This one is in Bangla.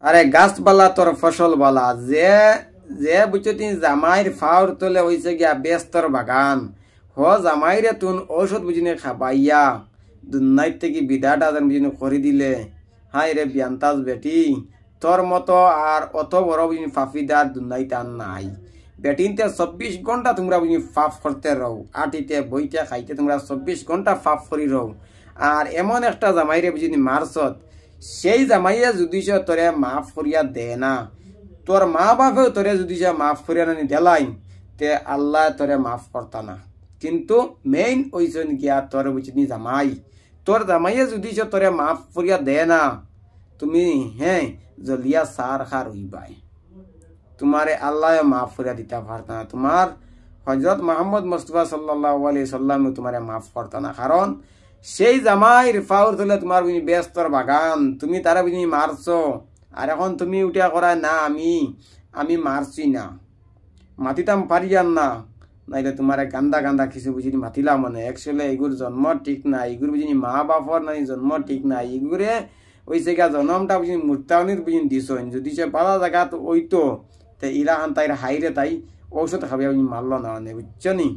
আরে গাছবালা তোর ফসল বালা, যে যে বুঝছো তুই জামাইর ফাউর তোলে হইছে গিয়া বেস্তর বাগান। হ জামাইরে তুন ঔষধ বুঝিনি খাবাইয়া দুনাইর থেকে বিদাটা যেন বুঝিনি করে দিলে। হাই রে বিয়ান্তাজ বেটি, তোর মতো আর অত বড় বুঝিনি ফাফিদার দুনাইতে আর নাই। বেটিনতে 24 ঘন্টা তোমরা বুঝিনি ফাফ করতে রও, আটিতে বইতে খাইতে তোমরা 24 ঘন্টা ফাফ করি রও। আর এমন একটা জামাইরে বুঝিনি মারছত, সেই জামাইয়া যদি সে তোরে মাফ করিয়া দে না, তোর মা বাপেও তোরে যদি সে মাফ করিয়া নানি দেলাই, তে আল্লাহ তোরে মাফ করতা না। কিন্তু মেইন ওইজন গিয়া তোর বুঝিনি জামাই, তোর জামাইয়া যদি সে তোরে মাফ করিয়া দে না, তুমি হ্যাঁ জলিয়া সার খার হইবাই, তোমারে আল্লাহ মাফ করিয়া দিতে পারত না। তোমার হজরত মোহাম্মদ মুস্তাফা সাল্লাল্লাহু আলাইহি সাল্লাম তোমারে মাফ করত না, কারণ সেই জামাইর ফাউর তুলে তোমার বুঝি ব্যস্তর বাগান, তুমি তারা বুঝি মারছো। আর এখন তুমি উঠিয়া করায় না আমি মারছি না, মাতিতাম পারিয়ান না, নাইলে তোমার গান্দা গান্দা কিছু বুঝি মাতিলাম। মানে একচুয়ালি এগুর জন্ম ঠিক না, এগুর বুঝি মা বাপর নাই জন্ম ঠিক না, এগুরে ওই জায়গা জন্মটা বুঝি মূর্তাউনির বুঝি দিস, যদি সে পালা জায়গা তো ওই তো ইরা হান তাই হাইরে তাই ঔষধ খাবে মারল না, মানে বুঝছো নি।